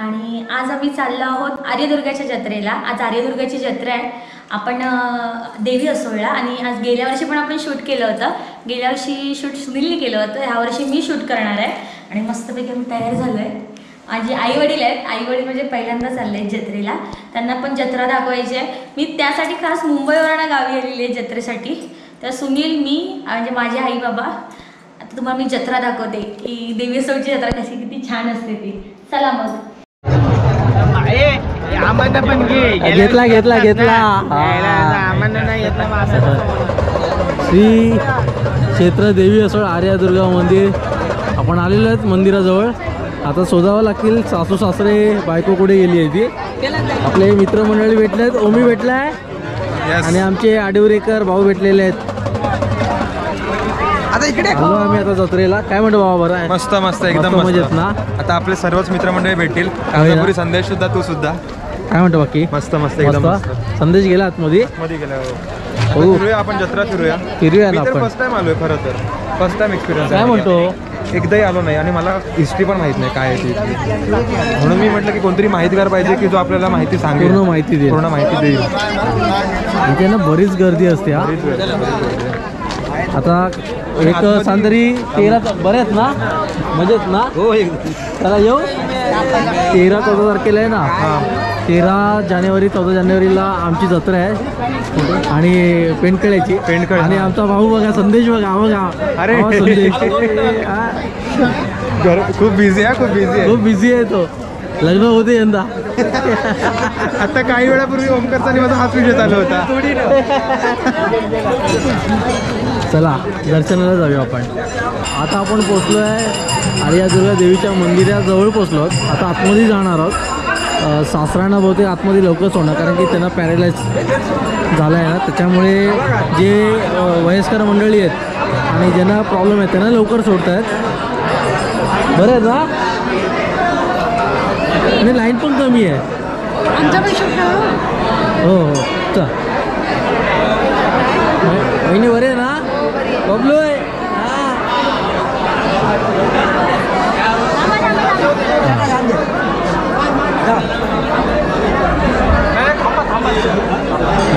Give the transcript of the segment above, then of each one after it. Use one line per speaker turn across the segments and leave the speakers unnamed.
आणि आज आम्ही चाललो आहोत आर्यदुर्गाच्या जत्रेला। आज आर्यदुर्गाची जत्रा आहे। आपण देवी असोळला आणि आज गेल्या वर्षी पण आपण शूट केलं होतं। गेल्या वर्षी शूट सुनीलने केलं होतं, ह्या वर्षी मी शूट करणार आहे आणि मस्तपैकी आम्ही तयार झालोय। माझे आई वडील आहेत, आई वडील म्हणजे पहिल्यांदा चालले आहेत जत्रेला, त्यांना पण जत्रा दाखवायची आहे। मी त्यासाठी खास मुंबईवरून गावी आलेली आहे जत्रेसाठी। तर सुनील, मी म्हणजे माझे आई बाबा, आता तुम्हाला मी जत्रा दाखवते की देवी असोळची जत्रा कशी किती छान असते ती। चला मग।
घेतला घेतला घेतला श्री क्षेत्र देवी असोळ आर्यदुर्गा मंदिर आपण आलेलो आहेत मंदिराजवळ। आता शोधावं लागतील सासू सासरे, बायको कुठे गेली आहे ती। आपले मित्रमंडळी भेटले आहेत, ओमी भेटलाय आणि आमचे आडिवरेकर भाऊ भेटलेले आहेत। आता इकडे आलो आम्ही आता जत्रेला। काय म्हणतो बाबा, बरं आहे?
मस्त मस्त एकदम मजेत ना। आता आपले सर्वच मित्रमंडळी भेटतील, कांदापुरी संदेश सुद्धा, तू सुद्धा।
काय म्हणतो बाकी?
मस्त मस्त एकदम मस्त।
संदेश गेला आतमध्ये
गेला हो। फिरूया आपण, जत्रा फिरूया
ना आपण।
फर्स्ट टाइम आलोय खरं तर, फर्स्ट टाइम एक्सपिरियन्स।
काय म्हणतो?
एकदाही आलो नाही आणि मला हिस्ट्री पण माहित नाही काय आहे ती, म्हणून मी म्हटलं की कोणतरी माहितीगार पाहिजे की जो आपल्याला माहिती सांगेल, पूर्ण माहिती देईल।
इथे ना बरीच गर्दी असते हा। आता एक सांदरी 13 बरे आहेत ना, मजेत ना? हो, चला येऊ। 13-14 तारखेला आहे ना, 13 जानेवारी 14 जानेवारीला आमची जत्रा आहे आणि पेंडकळ्याची। आणि आमचा भाऊ बघा, संदेश बघा बघा। अरे संदेश
खूप बिझी आहे, खूप
बिझी आहे तो। लग्न होते यंदा।
आता काही वेळापूर्वी ओमकारचा आणि माझा हाच विषय चालू होता।
चला दर्शनाला जाऊया आपण। आता आपण पोचलो आहे आर्यदुर्गा देवीच्या मंदिराजवळ पोचलो आहोत। आता आतमध्ये जाणार आहोत। सासऱ्यांना बहुतेक आतमध्ये लवकरच होणार, कारण की त्यांना पॅरालाइज झाला आहे ना, त्याच्यामुळे जे वयस्कर मंडळी आहेत आणि ज्यांना प्रॉब्लेम आहे त्यांना लवकर सोडत आहेत। बरं आहे ना? आणि लाईन पण कमी आहे। हो हो चल बहिणी, बरे आहे ना? बबलू आहे।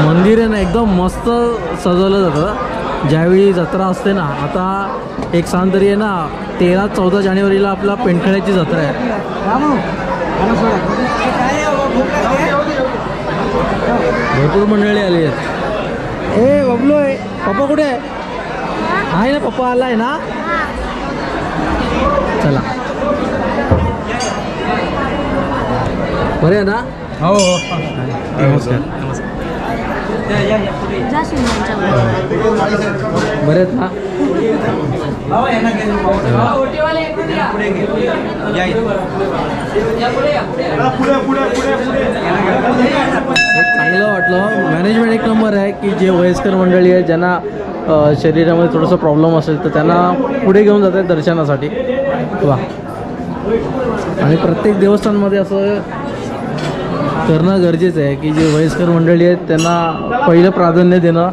मंदिर आहे ना एकदम मस्त सजवलं जातं ज्यावेळी जत्रा असते ना। आता एक सांतरी आहे ना, 13-14 जानेवारीला आपला पेंडकळ्याची जत्रा आहे। भरपूर मंडळी आली आहेत। ए बबलू आहे, पप्पा कुठे आहे ना? पप्पा आलाय ना? चला, बरे आहे ना?
हो हो,
नमस्कार। बरे आहेत ना? चांगलं वाटलं। मॅनेजमेंट एक नंबर आहे की जे वयस्कर मंडळी आहे, ज्यांना शरीरामध्ये थोडंसं प्रॉब्लेम असेल तर त्यांना पुढे घेऊन जातात दर्शनासाठी। वा, आणि प्रत्येक देवस्थानमध्ये असं करणं गरजेचं आहे की जे वयस्कर मंडळी आहेत त्यांना पहिलं प्राधान्य देणं।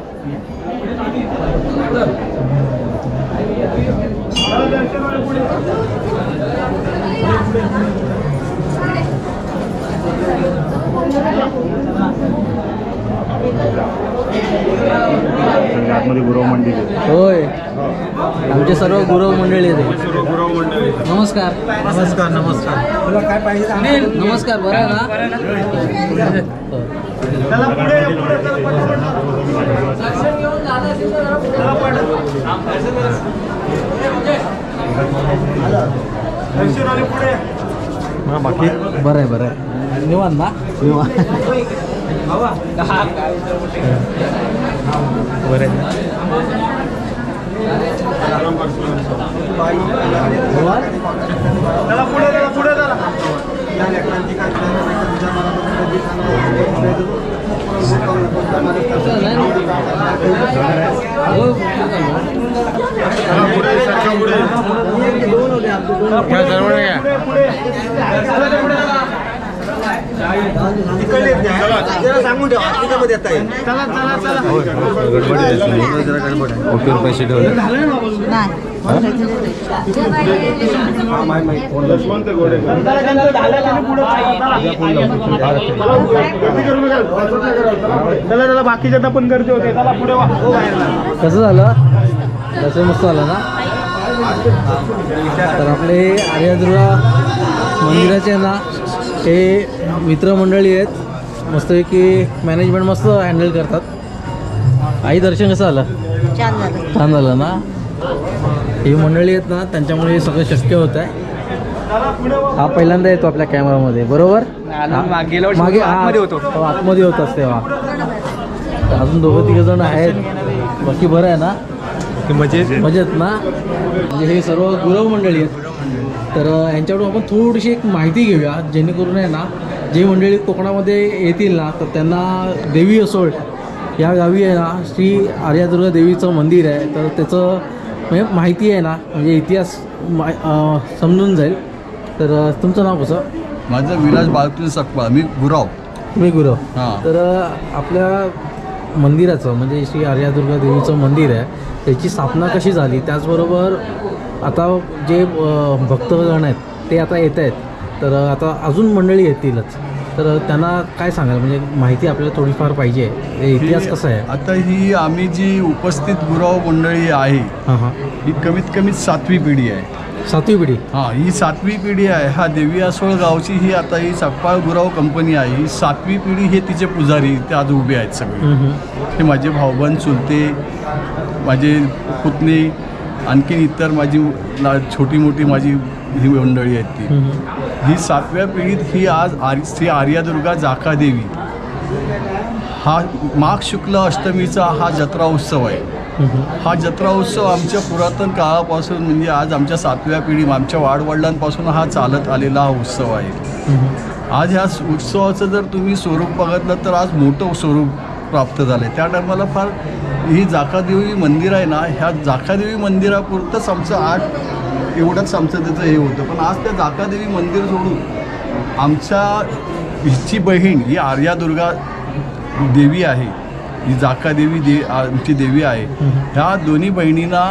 होय, आमचे सर्व गुरव मंडळी आहेत। नमस्कार
नमस्कार नमस्कार। तुला काय पाहिजे?
नमस्कार, बरं आहे ना?
बाकी
बरं आहे, बरं आहे। निवांत ना?
बरं आहे।
सांगून ठेवा तिच्यामध्ये येता येईल.
ओके पैसे ठेवले
बाकीच्या पण गर्दी होते त्याला पुढे
कसं झालं कसं मस्त झालं ना. तर आपले आर्यादुर्गा मंदिराचे ना हे मित्रमंडळी आहेत, मस्तपैकी मॅनेजमेंट मस्त हँडल करतात. आई दर्शन कसं झालं? छान झालं ना. ही मंडळी आहेत ना त्यांच्यामुळे हे सगळं शक्य होत आहे. हा पहिल्यांदा येतो आपल्या कॅमेरामध्ये बरोबर. मागे आतमध्ये होताच तेव्हा. अजून 2-3 जण आहेत, बाकी बरं आहे ना. मजेत ना. म्हणजे हे सर्व गुरव मंडळी आहेत. तर यांच्याकडून आपण थोडीशी एक माहिती घेऊया जेणेकरून आहे ना जे मंडळी कोकणामध्ये येतील ना तर त्यांना देवी असोळ या गावी आहे ना श्री आर्यादुर्गा देवीचं मंदिर आहे. तर त्याचं म्हणजे माहिती आहे ना म्हणजे इतिहास समजून जाईल. तर तुमचं नाव कसं?
माझं विलास बाळकृष्ण सकपाळ, मी गुराव.
तुम्ही गुरव.
हां.
तर आपल्या मंदिराचं म्हणजे श्री आर्यादुर्गा देवीचं मंदिर आहे त्याची स्थापना कशी झाली, त्याचबरोबर आता जे भक्तगण आहेत ते आता येत आहेत, तर आता अजून मंडळी येतीलच, तर त्यांना काय सांगाल म्हणजे माहिती आपल्याला थोडीफार पाहिजे. इतिहास कसा आहे?
आता ही आम्ही जी उपस्थित गुराव मंडळी आहे ही कमीत कमी 7वी पिढी आहे.
7वी पिढी?
हां, ही 7वी पिढी आहे. हा देवी आसोळ गावची ही आता ही सकपाळ गुराव कंपनी आहे. ही 7वी पिढी. हे तिचे पुजारी ते आज उभे आहेत सगळे. हे माझे भाऊबंद, चुलते, माझे पुतणे, आणखी इतर माझी छोटी मोठी माझी ही मंडळी आहेत ती. ही 7व्या पिढीत ही आज श्री आर्यादुर्गा जाका देवी हा माघ शुक्ल अष्टमीचा हा जत्रा उत्सव आहे. हा जत्रा उत्सव आमच्या पुरातन काळापासून म्हणजे आज आमच्या 7व्या पिढी आमच्या वाडवडिलांपासून हा चालत आलेला हा उत्सव आहे. आज ह्या उत्सवाचं जर तुम्ही स्वरूप बघितलं तर आज मोठं स्वरूप प्राप्त झालं आहे. त्या टायमाला फार ही जाकादेवी मंदिर आहे ना, ह्या जाकादेवी मंदिरापुरतंच आमचं एवढंच आमचं त्याचं हे होतं. पण आज त्या जाकादेवी मंदिर सोडून आमच्या हिची बहीण ही आर्यादुर्गा देवी आहे, ही जाकादेवी आमची देवी आहे. ह्या दोन्ही बहिणींना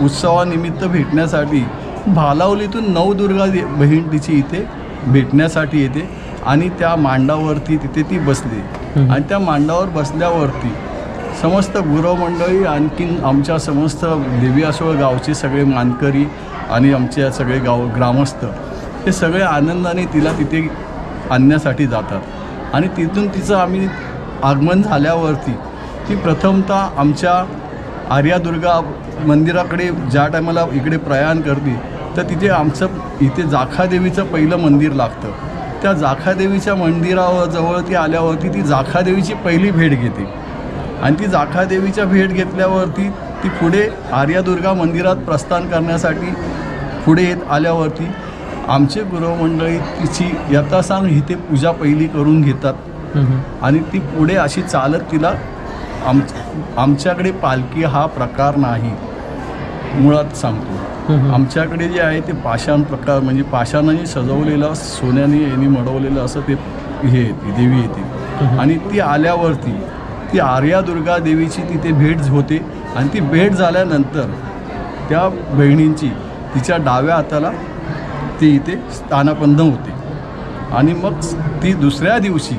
उत्सवानिमित्त भेटण्यासाठी भालावलीतून नवदुर्गा बहीण तिची इथे भेटण्यासाठी येते आणि त्या मांडावरती तिथे ती बसली आणि त्या मांडावर बसल्यावरती समस्त गुरव मंडळी आणखीन आमच्या समस्त देवी आसोळ गावचे सगळे मानकरी आणि आमचे सगळे ग्रामस्थ हे सगळे आनंदाने तिला तिथे आणण्यासाठी जातात आणि तिथून तिचं आम्ही आगमन झाल्यावरती ती प्रथमतः आमच्या आर्यादुर्गा मंदिराकडे ज्या टायमाला इकडे प्रयाण करते तर तिथे आमचं इथे जाखादेवीचं पहिलं मंदिर लागतं. त्या जाखादेवीच्या मंदिरावर जवळ ती आल्यावरती ती जाखादेवीची पहिली भेट घेते आणि ती जाखादेवीच्या भेट घेतल्यावरती ती पुढे आर्यादुर्गा मंदिरात प्रस्थान करण्यासाठी पुढे येत आल्यावरती आमचे गुरुमंडळी तिची यथासांग इथे पूजा पहिली करून घेतात आणि ती पुढे अशी चालत तिला आमच्याकडे पालखी हा प्रकार नाही मुळात सांगतो. आमच्याकडे जे आहे ते पाषाण प्रकार म्हणजे पाषाणाने सजवलेलं सोन्याने यांनी मडवलेलं असं ते हे येते देवी येते आणि ती आल्यावरती ती आर्यादुर्गा देवीची तिथे भेट होते आणि ती भेट झाल्यानंतर त्या बहिणींची तिच्या डाव्या हाताला ती इथे स्थानापन्न होते आणि मग ती दुसऱ्या दिवशी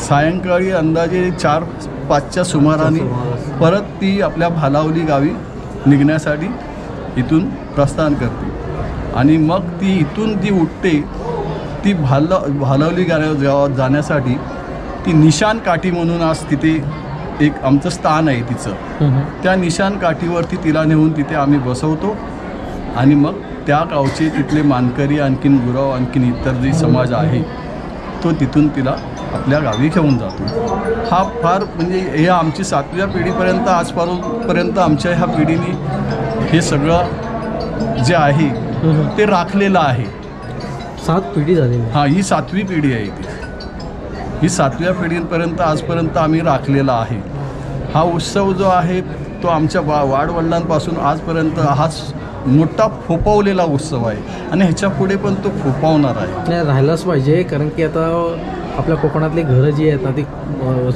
सायंकाळी अंदाजे 4-5च्या सुमाराने परत ती आपल्या भालावली गावी निघण्यासाठी इथून प्रस्थान करते आणि मग ती इथून ती उठते. ती भालावली जाण्यासाठी ती निशान काठी म्हणून आज तिथे एक आमचं स्थान आहे तिचं. त्या निशान काठीवरती तिला नेऊन तिथे आम्ही बसवतो आणि मग त्या गावचे तिथले मानकरी आणखीन गुरव आणखीन इतर जे समाज आहे तो तिथून तिला आपल्या गावी घेऊन जातो. हा फार म्हणजे हे आमची 7व्या पिढीपर्यंत आजपर्यंत आमच्या ह्या पिढीने हे सगळं जे आहे ते राखलेलं आहे.
7 पिढी झाली.
हां, ही 7वी पिढी आहे ती. ही 7व्या पिढीपर्यंत आजपर्यंत आम्ही राखलेला आहे. हा उत्सव जो आहे तो आमच्या वाडवडिलांपासून आजपर्यंत हाच मोठा फोपावलेला उत्सव आहे आणि ह्याच्या पुढे पण तो फोपावणार आहे.
नाही, राहायलाच पाहिजे, कारण की आता आपल्या कोकणातली घरं जी आहेत ना ती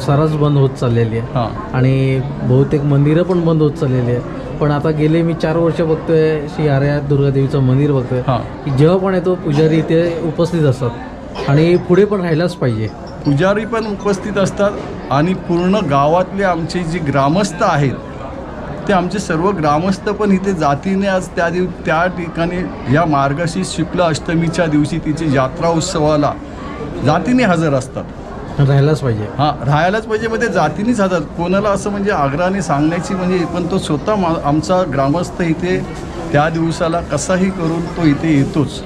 सरस बंद होत चाललेली आहे.
हां.
आणि बहुतेक मंदिरं पण बंद होत चाललेली आहे. पण आता गेले मी 4 वर्ष बघतोय श्री आर्या दुर्गादेवीचं मंदिर बघतोय
हां.
की जेव्हा पण येतो पुजारी इथे उपस्थित असतात आणि पुढे पण राहायलाच पाहिजे.
पुजारी पण उपस्थित असतात आणि पूर्ण गावातले आमचे जे ग्रामस्थ आहेत ते आमचे सर्व ग्रामस्थ पण इथे जातीने आज त्या ठिकाणी या मार्गशीर्ष शुक्ल अष्टमीच्या दिवशी तिची यात्रा उत्सवाला जातीने हजर असतात.
राहायलाच पाहिजे.
हां, राहायलाच पाहिजे. म्हणजे जातीनेच हजर, कोणाला असं म्हणजे आग्रहाने सांगण्याची म्हणजे, पण तो स्वतः आमचा ग्रामस्थ इथे त्या दिवसाला कसाही करून तो इथे येतोच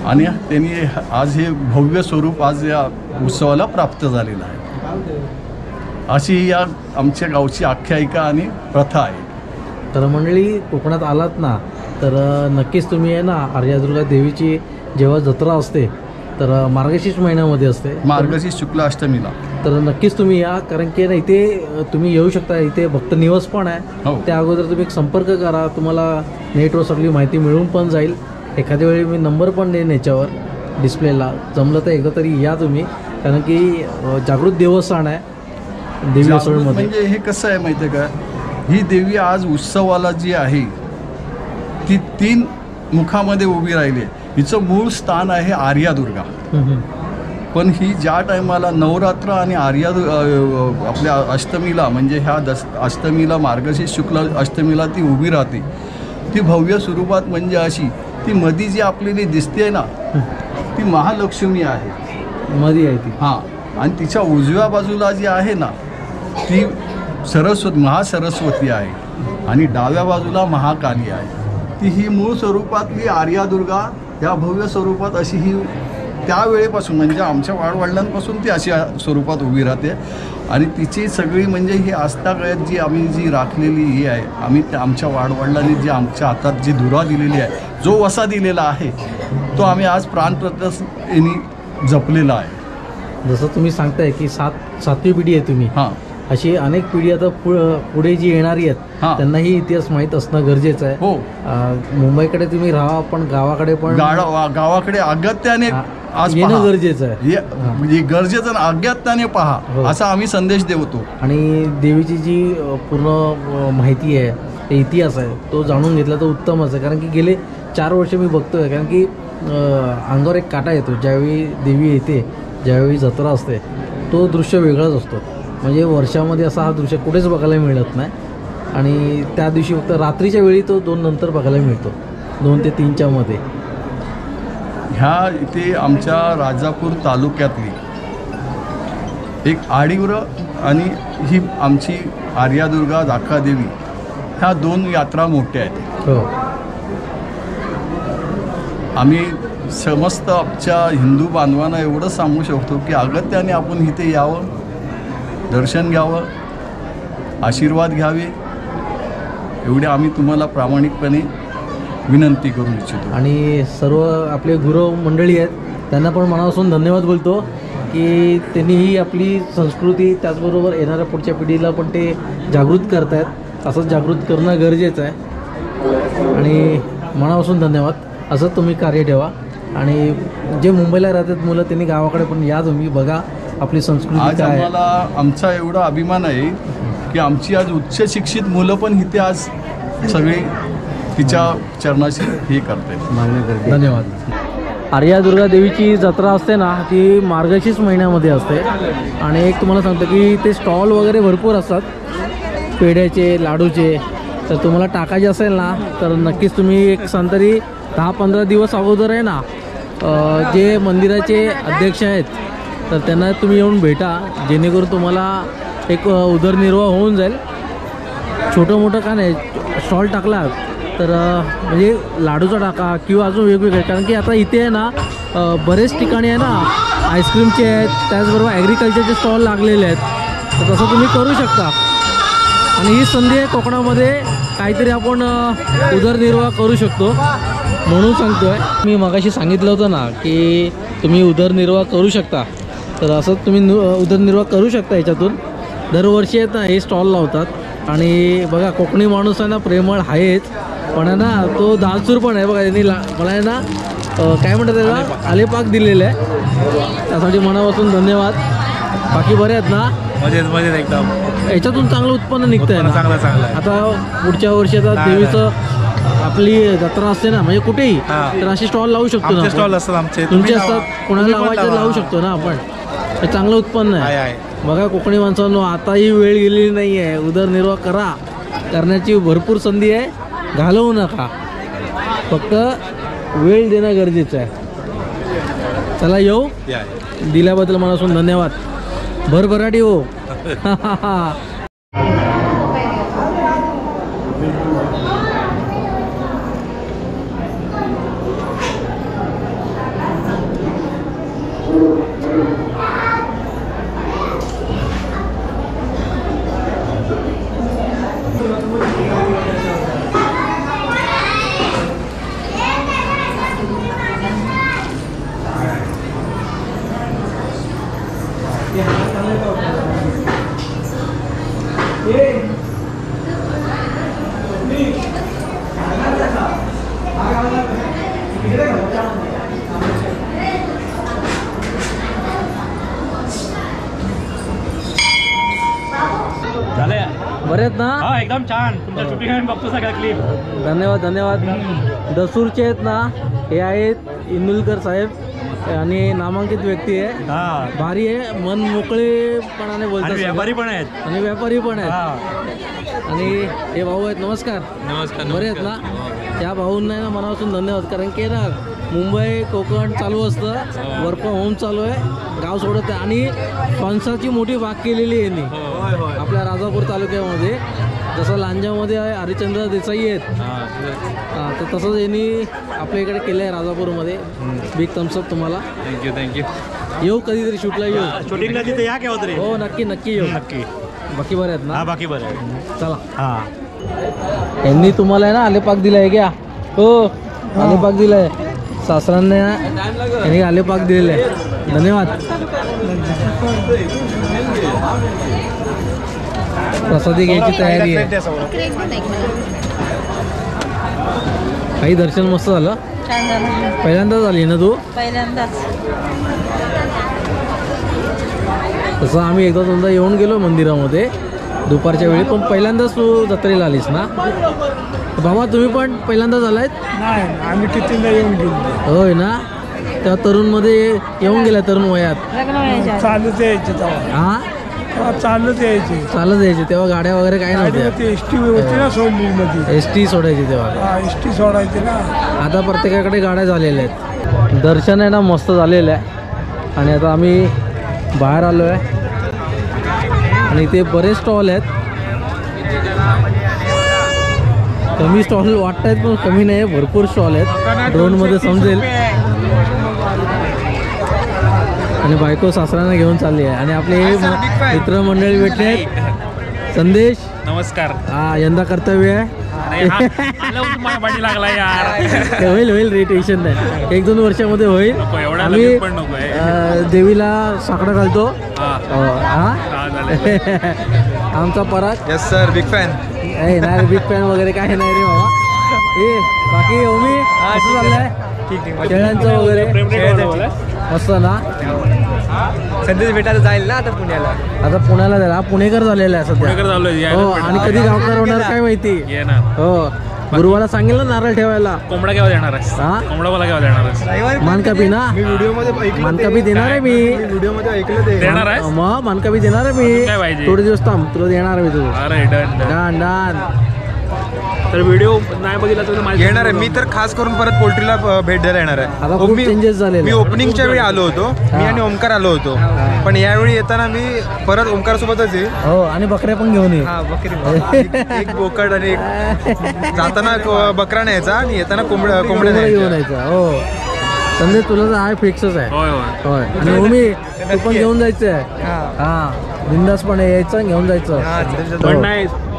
आणि त्यांनी आज हे भव्य स्वरूप आज या उत्सवाला प्राप्त झालेलं आहे. अशी या आमच्या गावची आख्यायिका आणि प्रथा आहे.
तर मंडळी, कोकणात आलात ना तर नक्कीच तुम्ही आहे ना आर्यादुर्गा देवीची जेव्हा जत्रा असते तर मार्गशीर्ष महिन्यामध्ये असते,
मार्गशीर्ष शुक्ल अष्टमीला,
तर नक्कीच तुम्ही या. कारण की ना इथे तुम्ही येऊ शकता, इथे भक्त निवास पण आहे.
हो.
त्या अगोदर तुम्ही एक संपर्क करा, तुम्हाला नेटवर सगळी माहिती मिळून पण जाईल. एखाद्या वेळी मी नंबर पण देईन याच्यावर डिस्प्लेला, जमलं तर एकदा तरी या तुम्ही, कारण की जागृत देवस्थान आहे देवी असोळमध्ये.
म्हणजे हे कसं आहे माहिती आहे का, ही देवी आज उत्सवाला जी आहे ती 3 मुखामध्ये उभी राहिली आहे. हिचं मूळ स्थान आहे आर्यादुर्गा. पण ही ज्या टायमाला नवरात्र आणि आपल्या अष्टमीला म्हणजे ह्या अष्टमीला मार्गशीर्ष शुक्ल अष्टमीला ती उभी राहते. ती भव्य स्वरूपात म्हणजे अशी, ती मधी जी आपल्याला दिसते ना ती महालक्ष्मी आहे,
मध्ये आहे ती.
हां. आणि तिच्या उजव्या बाजूला जी आहे ना ती महासरस्वती आहे आणि डाव्या बाजूला महाकाली आहे. ती ही मूळ स्वरूपातली आर्यादुर्गा या भव्य स्वरूपात अशी ही त्यावेळेपासून म्हणजे आमच्या वाडवडिलांपासून ती अशा स्वरूपात उभी राहते. आणि तिची सगळी म्हणजे ही आस्थागळ्यात जी राखलेली ही आहे, आम्ही आमच्या वाडवडिलांनी जी आमच्या हातात जी धुरा दिलेली आहे, जो वसा दिलेला आहे, तो आम्ही आज प्राणप्रतिष्ठेने जपलेला आहे.
जसं तुम्ही सांगताय की 7वी पिढी आहे तुम्ही,
हां.
अशी अनेक पिढी आता पुढे जी येणारी आहेत
हां.
त्यांनाही इतिहास माहीत असणं गरजेचं आहे.
हो.
मुंबईकडे तुम्ही राहा पण गावाकडे पण
गावाकडे अगत्याने आज
येणं गरजेचं आहे.
म्हणजे गरजेचं अज्ञाताने
हो.
पहा असा आम्ही संदेश देतो.
आणि देवीची जी पूर्ण माहिती आहे, ते इतिहास आहे, तो जाणून घेतला तर उत्तमच आहे. कारण की गेले 4 वर्ष मी बघतोय, कारण की अंगावर एक काटा येतो ज्यावेळी देवी येते, ज्यावेळी जत्रा असते, तो दृश्य वेगळाच असतो. म्हणजे वर्षामध्ये असा हा दृश्य कुठेच बघायला मिळत नाही. आणि त्या दिवशी फक्त रात्रीच्या वेळी तो 2 नंतर बघायला मिळतो, 2 ते 3च्या मध्ये.
ह्या इथे आमच्या राजापूर तालुक्यातली एक आडीवर आणि ही आमची आर्यादुर्गा दाखादेवी, ह्या 2 यात्रा मोठ्या आहेत.
हो.
आम्ही समस्त आमच्या हिंदू बांधवांना एवढं सांगू शकतो की अगत्याने आपण इथे यावं, दर्शन घ्यावं, आशीर्वाद घ्यावे, एवढे आम्ही तुम्हाला प्रामाणिकपणे विनंती करू इच्छितो.
आणि सर्व आपले गुरु मंडळी आहेत त्यांना पण मनापासून धन्यवाद बोलतो की त्यांनी ही आपली संस्कृती, त्याचबरोबर येणाऱ्या पुढच्या पिढीला पण ते जागृत करतायत. असंच जागृत करणं गरजेचं आहे. आणि मनापासून धन्यवाद. असंच तुम्ही कार्य ठेवा. आणि जे मुंबईला राहतात मुलं, त्यांनी गावाकडे पण या, तुम्ही बघा आपली संस्कृती
आज
काय आहे.
आम्हाला आमचा एवढा अभिमान आहे की आमची आज उच्च शिक्षित मुलं पण इथे आज सगळे तिच्या चरणाशी हे करते.
धन्यवाद. आर्यादुर्गा देवीची जत्रा असते ना ती मार्गशीर्ष महिन्यामध्ये असते. आणि एक तुम्हाला सांगतो की ते स्टॉल वगैरे भरपूर असतात, पेढ्याचे, लाडूचे. तर तुम्हाला टाकायचे असेल ना तर नक्कीच तुम्ही एक तरी 10-15 दिवस अगोदर आहे ना जे मंदिराचे अध्यक्ष आहेत तर त्यांना तुम्ही येऊन भेटा, जेणेकरून तुम्हाला एक उदरनिर्वाह होऊन जाईल. छोटं मोठं का नाही, स्टॉल टाकला तर म्हणजे लाडूचा टाका किंवा अजून वेगवेगळे. कारण की आता इथे आहे ना बरेच ठिकाणी आहे ना आईस्क्रीमचे आहेत, त्याचबरोबर ॲग्रिकल्चरचे स्टॉल लागलेले आहेत. तर तसं तुम्ही करू शकता. आणि ही संधी आहे कोकणामध्ये काहीतरी आपण उदरनिर्वाह करू शकतो, म्हणून सांगतो आहे. मी मगाशी सांगितलं होतं ना की तुम्ही उदरनिर्वाह करू शकता, तर असंच तुम्ही उदरनिर्वाह करू शकता. याच्यातून दरवर्षी आहेत ना हे स्टॉल लावतात. आणि बघा कोकणी माणूस आहे ना प्रेमळ आहेच, पण आहे ना तो दालसूर पण आहे बघा. त्यांनी मला आहे ना काय म्हणतात त्याला आलेपाक दिलेलं आहे, त्यासाठी मनापासून धन्यवाद. बाकी बरे आहेत ना?
मजेत एकदम.
याच्यातून चांगलं उत्पन्न निघतंय ना?
चांगलं.
आता पुढच्या वर्षी आता देवीचं आपली जत्रा असते ना, म्हणजे कुठेही तर अशी स्टॉल लावू शकतो ना.
स्टॉल असतात आमचे,
तुमचे असतात, कोणाला लावायचं लावू शकतो ना आपण. हे चांगलं उत्पन्न आहे. बघा कोकणी माणसांनो, आताही वेळ गेलेली नाही आहे. उदरनिर्वाह करण्याची भरपूर संधी आहे, घालवू नका. फक्त वेळ देणं गरजेचं आहे. चला येऊ, दिल्याबद्दल मनापासून धन्यवाद. भरभराटी हो. बरे आहेत ना?
एकदम छान. तुमच्या शूटिंग आम्ही बघतो सगळ्या क्लिप.
धन्यवाद. दसूरचे आहेत ना, हे आहेत इंदुलकर साहेब आणि नामांकित व्यक्ती आहे. भारी आहे, मन मोकळेपणाने बोलतात.
व्यापारी पण आहेत
आणि व्यापारी पण आहेत. आणि हे भाऊ आहेत. नमस्कार. बरे आहेत ना? त्या भाऊंना ना मनापासून धन्यवाद. कारण की ना मुंबई कोकण चालू असतं, वर्क फ्रॉम होम चालू आहे, गाव सोडत आहे. आणि फणसाची मोठी बाग केलेली आहे यांनी आपल्या राजापूर तालुक्यामध्ये. जसं लांजामध्ये आहे हरिश्चंद्र देसाई आहेत, तर तसंच यांनी आपल्या इकडे केलं आहे राजापूरमध्ये. बिग थम्सअप तुम्हाला.
थँक्यू.
येऊ कधीतरी शूटला येऊ.
शूटिंगला तिथे या केव्हा तरी.
हो नक्की येऊ.
नक्की.
बाकी बरे आहेत ना?
बाकी बरं आहे.
चला. यांनी तुम्हाला आहे ना आलेपाक दिलाय क्या? हो आलेपाक दिलाय. सासऱ्यांना यांनी आलेपाक दिलेलं आहे. धन्यवाद. प्रसादी घ्यायची तयारी आहे. काही दर्शन मस्त झालं. पहिल्यांदाच आली ना तू?
पहिल्यांदाच.
तसं आम्ही एकदा दोनदा येऊन गेलो मंदिरामध्ये दुपारच्या वेळी, पण पहिल्यांदाच तू जत्रेला आलीस ना? बाबा तुम्ही पण पहिल्यांदाच आलायत?
नाही, आम्ही कितीला येऊन गेलो.
होय ना? त्या तरुणमध्ये येऊन गेल्या, तरुण वयात.
चालत यायचे तेव्हा. चालत यायचे
तेव्हा गाड्या वगैरे काय नव्हत्या.
एसटी होती ना सोडली मध्ये.
एसटी सोडायची तेव्हा.
एसटी सोडायची ना.
आता प्रत्येकाकडे गाड्या झालेल्या आहेत. दर्शन आहे ना मस्त झालेलं आहे. आणि आता आम्ही बाहेर आलो आहे आणि इथे बरेच स्टॉल आहेत. कमी स्टॉल वाटत आहेत पण कमी नाही, भरपूर स्टॉल आहेत. ड्रोनमध्ये समजेल. आणि बायको सासऱ्यांना घेऊन चालली आहे. आणि आपले मित्रमंडळी भेटले आहेत. संदेश
नमस्कार.
यंदा कर्तव्य आहे.
लागला यार.
होईल रे, टेन्शन नाही. 1-2 वर्षामध्ये होईल. आम्ही देवीला साकडं घालतो. आमचा Parag.
Yes sir, big fan.
नाही बिग फॅन वगैरे काही नाही रे बाबा. बाकी ओमी कसं चाललंय? खेळांचं वगैरे मस्त ना?
संदेश भेटायला जाईल ना आता पुण्याला.
आता पुण्याला जायला. हा पुणेकर झालेला आहे सध्या. हो, आणि कधी गावकर होणार काय माहिती. हो, गुरुवाला सांगेल ना नारळ ठेवायला.
कोंबडा केव्हा देणार आहे? कोंबडा मला केव्हा देणार आहे?
मानकापी ना? मानकापी देणार आहे मी.
व्हिडिओमध्ये ऐकलं ते.
देणार आहे
मग मानकापी देणार आहे मी. थोडे दिवस थांब, तुला देणार आहे मी. तुझं
अरे डन. तर व्हिडिओ नाही बघितला तर
घेणार आहे मी. तर खास करून परत पोल्ट्रीला भेट द्यायला येणार
आता
आहे.
खूप चेंजेस झाले.
मी ओपनिंगच्या वेळी आलो होतो, मी आणि ओमकार आलो होतो. पण यावेळी येताना मी परत ओमकार सोबतच आहे.
हो, आणि बकऱ्या पण घेऊन ये.
हा, बकरी. एक बोकड आणि एक जाताना बकरा न्यायचा आणि येताना कोंबड्या
घेऊन यायचा. हो, संदेश तुला तर आहे फिक्सच आहे.
होय होय.
होय. आणि उमी तू पण घेऊन जायचं आहे. हा बिंदासपणे यायचं घेऊन जायचं.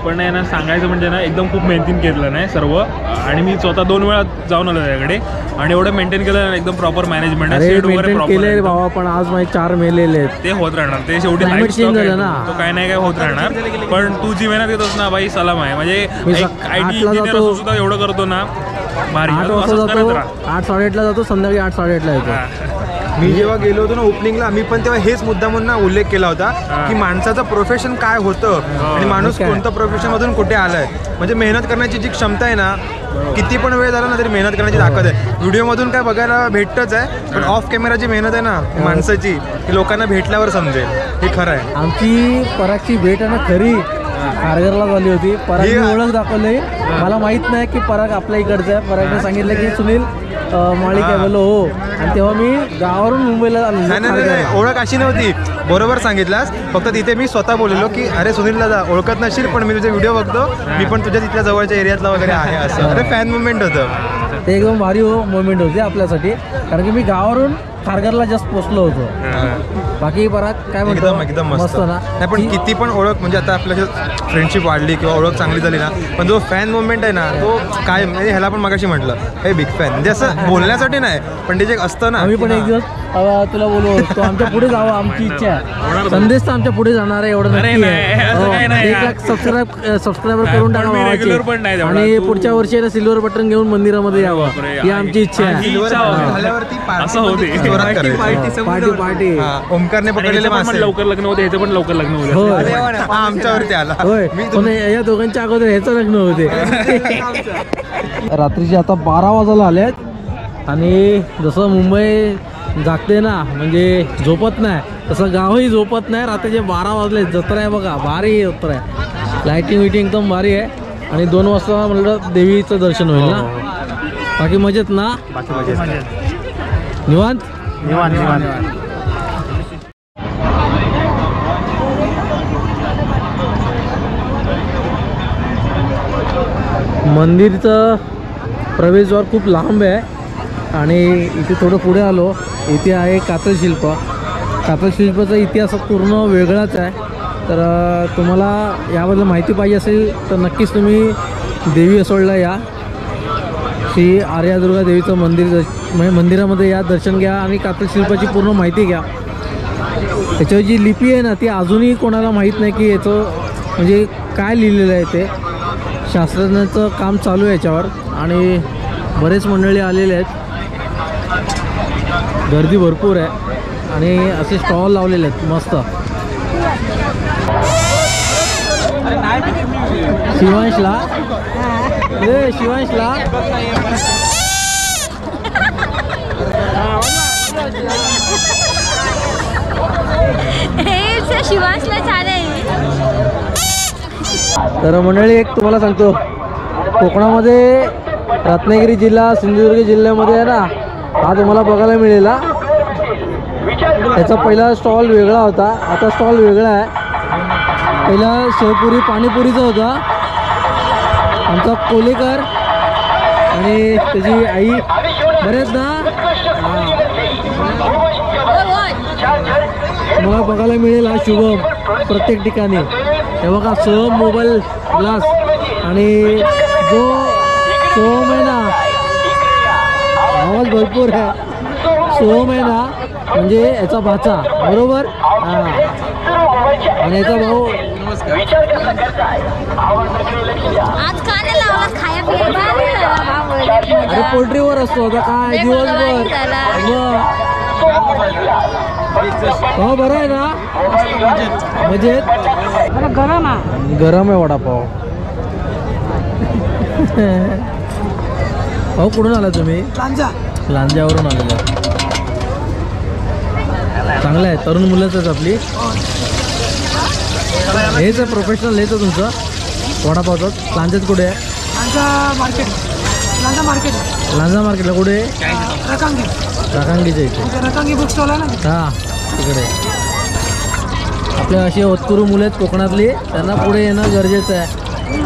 पण नाही ना सांगायचं म्हणजे ना एकदम खूप मेंटेन केलं नाही सर्व. आणि मी स्वतः 2 वेळा जाऊन आलो त्याकडे आणि एवढं मेंटेन केलं ना एकदम प्रॉपर मॅनेजमेंट आहे. सेट वगैरे
केले बाबा. पण आज माझे 4 मेलेले आहेत.
ते होत राहणार. ते शेवटी
Climate change झालं ना.
तो काय नाही काय होत राहणार. पण तू जी मेहनत घेतोस ना बाई सलाम आहे. म्हणजे IT इंजिनियर असून सुद्धा एवढं करतो ना भारी.
8 वाजता जातो 8-8:30ला जातो संध्याकाळी 8-8:30ला येतो.
मी जेव्हा गेलो होतो ना ओपनिंगला मी पण तेव्हा हेच मुद्दा म्हणून ना उल्लेख केला होता की माणसाचं प्रोफेशन काय होतं आणि माणूस कोणतं प्रोफेशन मधून कुठे आलाय. म्हणजे मेहनत करण्याची जी क्षमता आहे ना किती पण वेळ झाला ना तरी मेहनत करण्याची ताकद आहे. व्हिडिओमधून काय बघायला भेटतच आहे पण ऑफ कॅमेरा जी मेहनत आहे ना माणसाची ती लोकांना भेटल्यावर समजेल. हे खरं आहे.
आमची परागची भेट आहे ना खरी खारघरला झाली होती. परागने ओळख दाखवली. मला माहित नाही की पराग आपल्या इकडचा आहे. परागने सांगितलं की सुनील माळी काय बोललो हो. आणि तेव्हा मी गावावरून मुंबईला
नाही ओळख अशी नव्हती. बरोबर सांगितलास. फक्त तिथे मी स्वतः बोललो की अरे सुनील दादा ओळखत नशील पण मी तुझे व्हिडिओ बघतो. मी पण तुझ्या तिथल्या जवळच्या एरियातला वगैरे आहे असं. अरे फॅन मुवमेंट होतं.
ते एकदम भारी मोमेंट होती आपल्यासाठी. कारण की मी गावावरून खारघरला जस्ट पोचलो होतो. बाकी पराग काय म्हणतो.
एकदम मस्त ना. नाही पण किती पण ओळख म्हणजे आता आपल्या फ्रेंडशिप वाढली किंवा ओळख चांगली झाली ना पण जो फॅन मुवमेंट आहे ना तो काय म्हणजे ह्याला पण मगाशी म्हटलं हे बिग फॅन म्हणजे असं बोलण्यासाठी नाही पण ते जे असतं ना.
आम्ही पण एक दिवस तुला बोलू तो आमच्या पुढे जावं आमची इच्छा आहे. संदेश तर आमच्या पुढे जाणार आहे एवढं नक्की आहे. 1 लाख सबस्क्रायबर करून टाका भावाचे. आणि पुढच्या वर्षी सिल्वर बटन घेऊन मंदिरामध्ये यावं ही आमची इच्छा आहे.
झाल्यावरती पार्टी ओमकारने पकडलेले मासे
लवकर लग्न होते. ह्याचं पण लवकर लग्न होते.
आमच्यावरती आला.
होय पण या दोघांच्या अगोदर ह्याचं लग्न होते. रात्रीचे आता 12 वाजायला आलेत आणि जसं मुंबई जागते ना म्हणजे झोपत नाही तसं गावही झोपत नाही. रात्रीचे 12 वाजले. जत्रा आहे बघा भारी जत्रा आहे. लाईटिंग विटिंग एकदम भारी आहे. आणि 2 वाजता म्हटलं देवीचं दर्शन होईल ना. बाकी मजेत ना. निवांत. मंदिरचं प्रवेशद्वार खूप लांब आहे आणि इथे थोडं पुढे आलो. इथे आहे कातळशिल्प. कातळशिल्पाचा इतिहास पूर्ण वेगळाच आहे. तर तुम्हाला याबद्दल माहिती पाहिजे असेल तर नक्कीच तुम्ही देवी असोळला या. श्री आर्यादुर्गा देवीचं मंदिर म्हणजे मंदिरामध्ये या दर्शन घ्या आणि कातळशिल्पाची पूर्ण माहिती घ्या. त्याच्यावर जी लिपी आहे ना ती अजूनही कोणाला माहीत नाही की याचं म्हणजे काय लिहिलेलं आहे. ते शास्त्रज्ञाचं काम चालू आहे याच्यावर आणि बरेच मंडळी आलेले आहेत. गर्दी भरपूर आहे आणि असे स्टॉल लावलेले आहेत मस्त. शिवांशला
शिवांशला छान आहे.
तर मंडळी एक तुम्हाला सांगतो कोकणामध्ये रत्नागिरी जिल्हा सिंधुदुर्ग जिल्ह्यामध्ये आहे ना हा तुम्हाला बघायला मिळेला. त्याचा पहिला स्टॉल वेगळा होता. आता स्टॉल वेगळा आहे. पहिला शेवपुरी पाणीपुरीचा होता. आमचा कोलेकर आणि त्याची आई बरेच ना मला बघायला मिळेल हा शुभम प्रत्येक ठिकाणी. हे बघा सोहम मोबाईल ग्लास आणि जो सोहम आहे ना आवाज भरपूर आहे. सोहम आहे ना म्हणजे याचा भाचा बरोबर. हां आणि याचा भाऊ. अरे पोल्ट्रीवर असतो आता काय दिवसभर. हो बरं आहे ना मजेत. गरम आहे वडापाव. भाऊ कुठून आला तुम्ही. लांजावरून आलेलो. चांगलं आहे. तरुण मुलंच आपली. हेच आहे प्रोफेशनल हेच आहे तुमचं वडापावचं. लांजात कुठे आहे. लांजा मार्केटला कुठे आहे. रकांगीच्या इथे.
रकांगी बुक स्टॉल आहे ना.
हां तिकडे. आपल्या अशी होतकरू मुलं आहेत कोकणातली त्यांना पुढे येणं गरजेचं आहे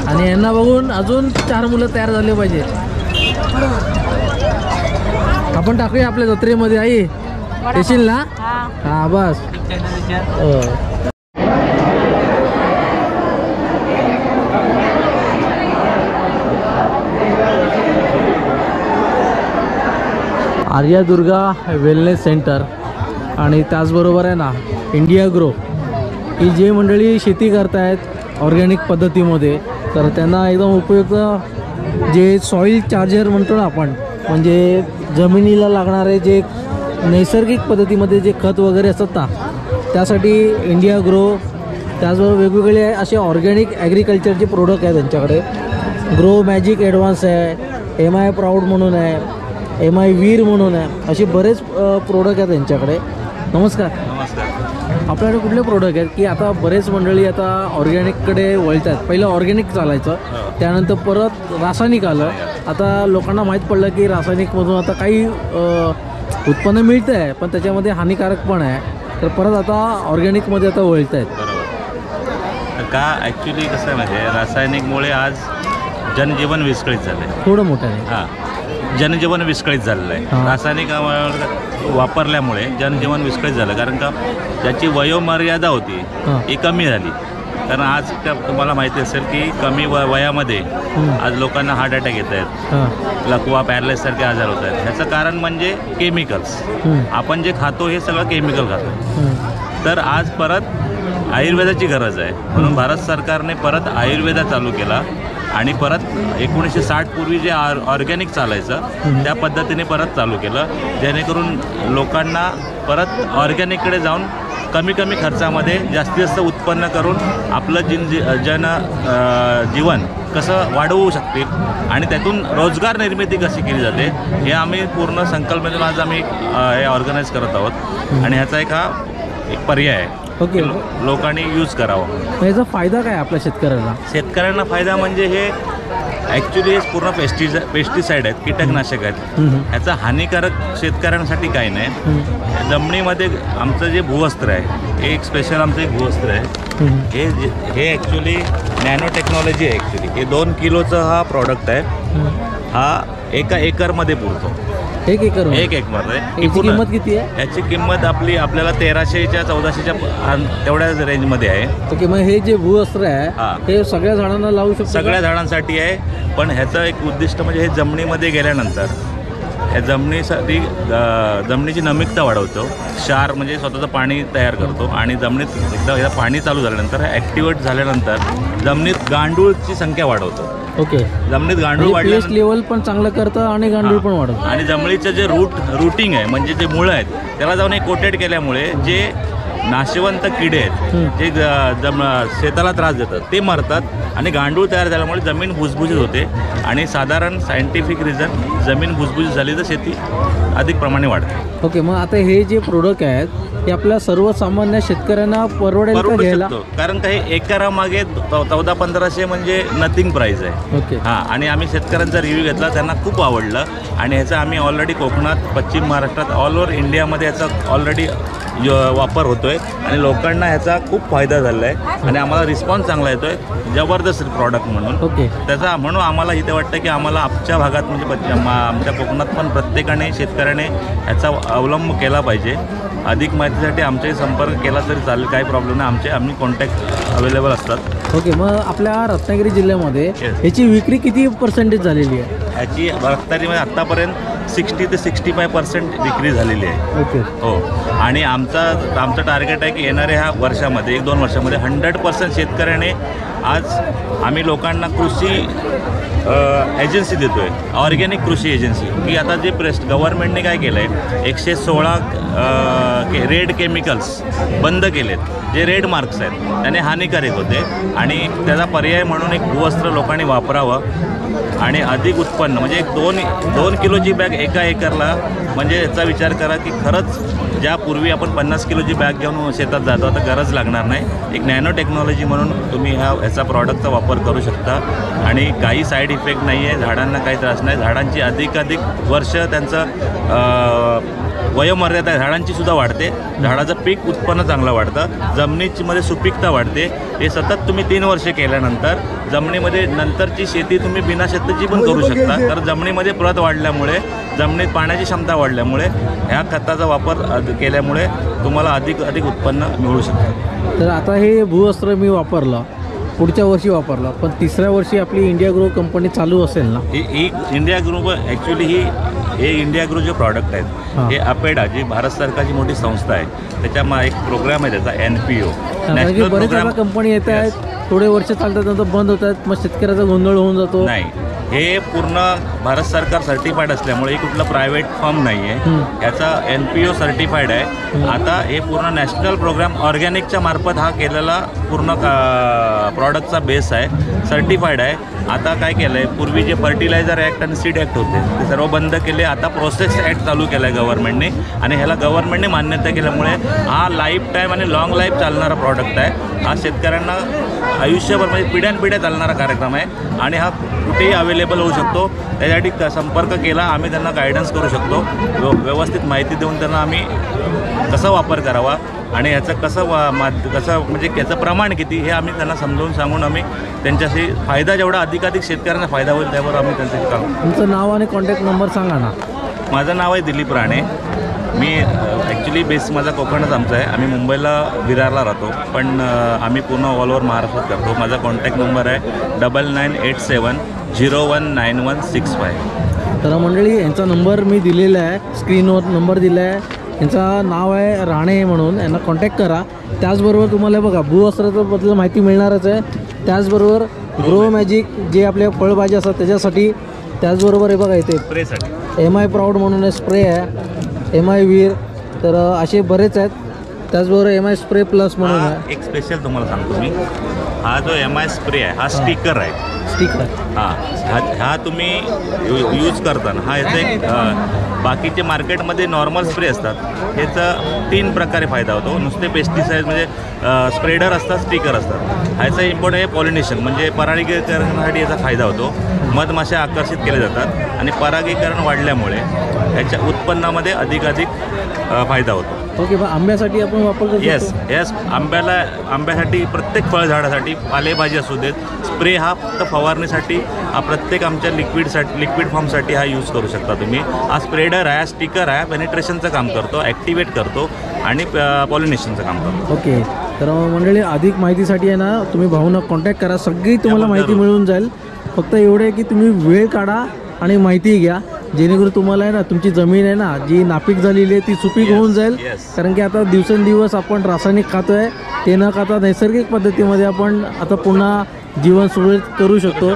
आणि यांना बघून अजून 4 मुलं तयार झाले पाहिजे. आपण टाकूया आपल्या जत्रेमध्ये. आई येशील ना? हा बस. आर्यादुर्गा वेलनेस सेंटर आणि त्याचबरोबर आहे ना इंडिया ग्रो, ही जे मंडळी शेती करतायत ऑर्गॅनिक पद्धतीमध्ये, तर त्यांना एकदम उपयुक्त जे सॉईल चार्जर म्हणतो ना आपण, म्हणजे जमिनीला लागणारे जे नैसर्गिक पद्धतीमध्ये जे खत वगैरे असतात ना, त्यासाठी इंडिया ग्रो, त्याचबरोबर वेगवेगळे असे ऑर्गॅनिक ॲग्रिकल्चरचे प्रोडक्ट आहेत त्यांच्याकडे. ग्रो मॅजिक ॲडव्हान्स आहे, MI प्राऊड म्हणून आहे, MI वीर म्हणून आहे, असे बरेच प्रोडक्ट आहेत त्यांच्याकडे. नमस्कार. आपल्याकडे कुठले प्रोडक्ट आहेत की आता बरेच मंडळी आता ऑर्गॅनिककडे वळत आहेत? पहिलं ऑर्गॅनिक चालायचं, त्यानंतर परत रासायनिक आलं. आता लोकांना माहीत पडलं की रासायनिकमधून आता काही उत्पन्न मिळतं आहे, पण त्याच्यामध्ये हानिकारक पण आहे, तर परत आता ऑर्गॅनिकमध्ये आता वळत आहेत.
बरोबर. का ॲक्च्युली कसं आहे म्हणजे रासायनिकमुळे आज जनजीवन विस्कळीत झालं आहे.
थोडं मोठं आहे.
हां, जनजीवन विस्कळीत झालेलं आहे. रासायनिक वापरल्यामुळे जनजीवन विस्कळीत झालं, कारण का ज्याची वयोमर्यादा होती ही कमी झाली. कारण आज तुम्हाला माहिती असेल की कमी वयामध्ये आज लोकांना हार्ट अटॅक येत आहेत, लकवा, पॅरालाइससारखे आजार होत आहेत. ह्याचं कारण म्हणजे केमिकल्स. आपण जे खातो हे सगळं केमिकल खातो. तर आज परत आयुर्वेदाची गरज आहे, म्हणून भारत सरकारने परत आयुर्वेदा चालू केला आणि परत 1960 पूर्वी जे ऑर्गॅनिक चालायचं त्या पद्धतीने परत चालू केलं, जेणेकरून लोकांना परत ऑर्गॅनिककडे जाऊन कमी कमी खर्चामध्ये जास्तीत जास्त उत्पन्न करून आपलं जीवन कसं वाढवू शकतील आणि त्यातून रोजगार निर्मिती कशी केली जाते हे आम्ही पूर्ण संकल्पनेतून आज आम्ही हे ऑर्गनाईज करत आहोत. आणि ह्याचा एक पर्याय आहे.
ओके,
लोकांनी यूज करावं.
याचा फायदा काय आपल्या शेतकऱ्यांना?
शेतकऱ्यांना फायदा म्हणजे हे ॲक्च्युली हे पूर्ण पेस्टिसाईड आहेत, कीटकनाशक आहेत. ह्याचा हानिकारक शेतकऱ्यांसाठी काही नाही. जमिनीमध्ये आमचं जे भूवस्त्र आहे हे एक स्पेशल आमचं एक भूवस्त्र आहे. हे ॲक्च्युली नॅनो टेक्नॉलॉजी आहे. ॲक्च्युली हे 2 किलोचं हा प्रॉडक्ट आहे. हा 1 एकरमध्ये पुरतो.
1 एकर?
1 एकरमध्ये.
याची किंमत किती आहे?
याची किंमत आपल्याला 1300च्या 1400च्या तेवढ्याच रेंजमध्ये आहे.
ओके, मग हे जे भूवस्त्र आहे हे सगळ्या झाडांना लावू शकतो?
सगळ्या झाडांसाठी आहे, पण ह्याचं एक उद्दिष्ट म्हणजे हे जमिनीमध्ये गेल्यानंतर या जमिनीसाठी जमिनीची नमिकता वाढवतो, क्षार म्हणजे स्वतःचं पाणी तयार करतो आणि जमिनीत एकदा पाणी चालू झाल्यानंतर ॲक्टिवेट झाल्यानंतर जमिनीत गांडूळची संख्या वाढवतो.
ओके,
जमिनीत गांडूळ वाढलं,
पीएच लेवल पण चांगलं करतं आणि गांडूळ पण वाढवतं.
आणि जमिनीचं जे रूटिंग आहे म्हणजे जे मुळं आहेत त्याला जाऊन एक कोटेड केल्यामुळे जे नाशवंत किडे आहेत जे शेताला त्रास देतात ते मरतात आणि गांडूळ तयार झाल्यामुळे जमीन भुसभुशीत होते. आणि साधारण सायंटिफिक रिझन, जमीन भुसभुशीत झाली तर शेती अधिक प्रमाणे वाढते.
ओके, मग आता हे जे प्रोडक्ट आहेत हे आपल्या सर्वसामान्य शेतकऱ्यांना परवडेल का घ्यायला?
कारण काही एकरामागे 1400-1500 म्हणजे नथिंग प्राईस आहे.
ओके,
हां. आणि आम्ही शेतकऱ्यांचा रिव्ह्यू घेतला, त्यांना खूप आवडलं आणि ह्याचा आम्ही ऑलरेडी कोकणात, पश्चिम महाराष्ट्रात, ऑल ओव्हर इंडियामध्ये याचा ऑलरेडी वापर होतो आहे आणि लोकांना ह्याचा खूप फायदा झाला आहे आणि आम्हाला रिस्पॉन्स चांगला येतो आहे, जबरदस्त प्रॉडक्ट म्हणून.
ओके,
त्याचा म्हणून आम्हाला इथे वाटतं की आम्हाला आमच्या भागात म्हणजे आमच्या कोकणात पण प्रत्येकाने शेतकऱ्याने ह्याचा अवलंब केला पाहिजे. अधिक माहितीसाठी आमच्याही संपर्क केला तरी चालेल, काही प्रॉब्लेम नाही. आम्ही कॉन्टॅक्ट अवेलेबल असतात.
ओके, मग आपल्या रत्नागिरी जिल्ह्यामध्ये ह्याची विक्री किती % झालेली आहे?
ह्याची रत्नागिरीमध्ये आत्तापर्यंत 60 ते 65% विक्री झालेली आहे.
ओके,
हो. आणि आमचं टार्गेट आहे की येणाऱ्या ह्या वर्षामध्ये 1-2 वर्षामध्ये 100% शेतकऱ्याने, आज आम्ही लोकांना कृषी एजन्सी देतो आहे, ऑर्गॅनिक कृषी एजन्सी, की आता जे गव्हर्नमेंटने काय केलं आहे 116 रेड केमिकल्स बंद केलेत, जे रेड मार्क्स आहेत त्याने हानिकारक होते आणि त्याचा पर्याय म्हणून एक भूवस्त्र लोकांनी वापरावं आणि अधिक उत्पन्न म्हणजे 2 किलोची बॅग 1 एकरला, म्हणजे याचा विचार करा की खरंच ज्यापूर्वी आपण 50 किलोची बॅग घेऊन शेतात जातो आता गरज लागणार नाही. एक नॅनो टेक्नॉलॉजी म्हणून तुम्ही ह्याचा प्रॉडक्टचा वापर करू शकता आणि काही साईड इफेक्ट नाही आहे, झाडांना काही त्रास नाही. झाडांची अधिकाधिक वर्ष त्यांचं वयोमर्यादा झाडांची सुद्धा वाढते, झाडाचं पीक उत्पन्न चांगलं वाढतं, जमिनीमध्ये सुपीकता वाढते. हे सतत तुम्ही 3 वर्षे केल्यानंतर जमिनीमध्ये नंतरची शेती तुम्ही बिना शेतीची पण करू शकता. कारण जमिनीमध्ये प्रत वाढल्यामुळे, जमिनीत पाण्याची क्षमता वाढल्यामुळे, ह्या खताचा वापर केल्यामुळे तुम्हाला अधिक उत्पन्न मिळू शकतं.
तर आता हे भूवस्त्र मी वापरलं, पुढच्या वर्षी वापरला, पण तिसऱ्या वर्षी आपली इंडिया ग्रो कंपनी चालू असेल ना?
ही इंडिया ग्रुप ॲक्च्युली हे इंडिया ग्रो जे प्रॉडक्ट आहेत हे अपेडा, जी भारत सरकारची मोठी संस्था आहे, त्याच्या एक प्रोग्राम आहे त्याचा NPO नॅशनल
बरेच
प्रोग्राम.
कंपनी येत आहेत, थोडे वर्ष चालतात नंतर बंद होत आहेत, मग शेतकऱ्याचा गोंधळ होऊन जातो.
नाही, हे पूर्ण भारत सरकार सर्टिफाईड असल्यामुळे हे कुठलं प्रायव्हेट फर्म नाही आहे, याचा NPO सर्टिफाईड आहे. आता हे पूर्ण नॅशनल प्रोग्राम ऑर्गॅनिकच्या मार्फत हा केलेला पूर्ण प्रॉडक्टचा बेस आहे, सर्टिफाईड आहे. आता काय केलं आहे, पूर्वी जे फर्टिलायझर ॲक्ट आणि सीड ॲक्ट होते ते सर्व बंद केले, आता प्रोसेस ॲक्ट चालू केला आहे गव्हर्नमेंटने, आणि ह्याला गव्हर्नमेंटने मान्यता केल्यामुळे हा लाईफ टाईम आणि लाँग लाईफ चालणारा प्रॉडक्ट आहे. हा शेतकऱ्यांना आयुष्यभर म्हणजे पिढ्यानपिढ्या चालणारा कार्यक्रम आहे, आणि हा कुठेही अवेलेबल होऊ शकतो. त्यासाठी संपर्क केला आम्ही त्यांना गायडन्स करू शकतो, व्यवस्थित माहिती देऊन त्यांना आम्ही कसा वापर करावा आणि ह्याचं कसं म्हणजे याचं प्रमाण किती हे आम्ही त्यांना समजावून सांगून आम्ही त्यांच्याशी फायदा जेवढा अधिकाधिक शेतकऱ्यांना फायदा होईल त्यावर आम्ही त्यांच्याशी काम.
तुमचं नाव आणि कॉन्टॅक्ट नंबर सांगा ना.
माझं नाव आहे दिलीप राणे. मी ॲक्च्युली बेस माझा कोकणच आमचा आहे, आम्ही मुंबईला विरारला राहतो, पण आम्ही पूर्ण ऑल ओव्हर महाराष्ट्रात करतो. माझा कॉन्टॅक्ट नंबर आहे 9987019165.
तर मंडळी, यांचा नंबर मी दिलेला आहे, स्क्रीनवर नंबर दिला आहे, यांचं नाव आहे राणे म्हणून, यांना कॉन्टॅक्ट करा. त्याचबरोबर तुम्हाला बघा भूवस्त्राबद्दल माहिती मिळणारच आहे, त्याचबरोबर ग्रो मॅजिक जे आपल्या फळभाजी असतात त्याच्यासाठी, त्याचबरोबर हे बघा इथे
स्प्रेसाठी
MI प्राऊड म्हणून स्प्रे आहे, MI वीर, तर असे बरेच आहेत. त्याचबरोबर MI स्प्रे प्लस म्हणून आहे.
एक स्पेशल तुम्हाला सांगतो मी, हा जो MI स्प्रे आहे हा स्टिकर आहे.
स्टिकर
हा तुम्ही यूज करताना हा याचा एक बाकीचे मार्केटमध्ये नॉर्मल स्प्रे असतात, ह्याचा 3 प्रकारे फायदा होतो. नुसते पेस्टिसाईड म्हणजे स्प्रेडर असतात, स्टिकर असतात. ह्याचा इम्पॉर्टंट आहे पॉलिनेशन, म्हणजे परागीकरणासाठी याचा फायदा होतो. मधमाशा आकर्षित केले जातात आणि परागीकरण वाढल्यामुळे ह्याच्या उत्पन्नामध्ये अधिकाधिक फायदा होतो.
ओके, मग आंब्यासाठी आपण वापर करतो?
येस, आंब्यासाठी, प्रत्येक फळझाडासाठी, पालेभाजी असू देत, स्प्रे हा फक्त फवारणीसाठी, हा प्रत्येक आमच्या लिक्विड फॉर्मसाठी हा यूज करू शकता तुम्ही. हा स्प्रेडर आहे, स्टिकर आहे, पेनिट्रेशनचं काम करतो, ॲक्टिवेट करतो आणि पॉलिनेशनचं काम करतो.
ओके, तर मंडळी अधिक माहितीसाठी आहे ना तुम्ही भाऊंना कॉन्टॅक्ट करा, सगळी तुम्हाला माहिती मिळून जाईल. फक्त एवढं आहे की तुम्ही वेळ काढा आणि माहिती घ्या, जेणेकरून तुम्हाला आहे ना तुमची जमीन आहे ना जी नापीक झालेली आहे ती सुपीक होऊन जाईल. कारण की आता दिवसेंदिवस आपण रासायनिक खातो आहे, ते न खाता नैसर्गिक पद्धतीमध्ये आपण आता पुन्हा जीवन सुरळीत करू शकतो.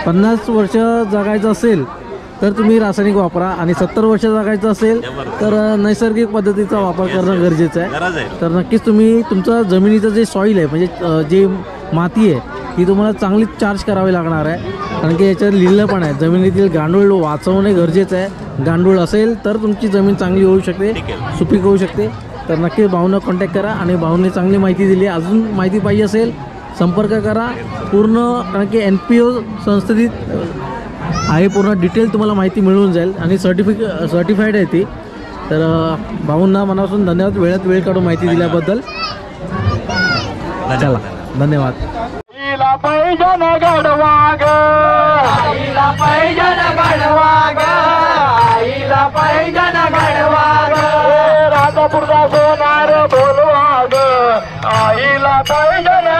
50 वर्ष जगायचं असेल तर तुम्ही रासायनिक वापरा, आणि 70 वर्ष जगायचं असेल तर नैसर्गिक पद्धतीचा वापर करणं गरजेचं आहे. तर नक्कीच तुम्ही तुमचं जमिनीचं जे सॉईल आहे, म्हणजे जे माती आहे ती तुम्हाला चांगली चार्ज करावी लागणार आहे. कारण की याच्यात लिहिलं पण आहे, जमिनीतील गांडूळ वाचवणे गरजेचं आहे. गांडूळ असेल तर तुमची जमीन चांगली होऊ शकते, सुपीक होऊ शकते. तर नक्की भाऊंना कॉन्टॅक्ट करा, आणि भाऊंनी चांगली माहिती दिली. अजून माहिती पाहिजे असेल संपर्क करा पूर्ण, कारण की NPO संस्थेत आहे, पूर्ण डिटेल तुम्हाला माहिती मिळून जाईल, आणि सर्टिफाईड आहे ती. तर भाऊंना मनापासून धन्यवाद, वेळात वेळ काढून माहिती दिल्याबद्दल. चला, धन्यवाद.
आईला पाहिजे ना गडवा ग, आईला पाहिजे ना गडवा ग, आईला पाहिजे ना गडवा ग, राजापूरचा सोनार बोलवा ग, आईला पाहिजे ना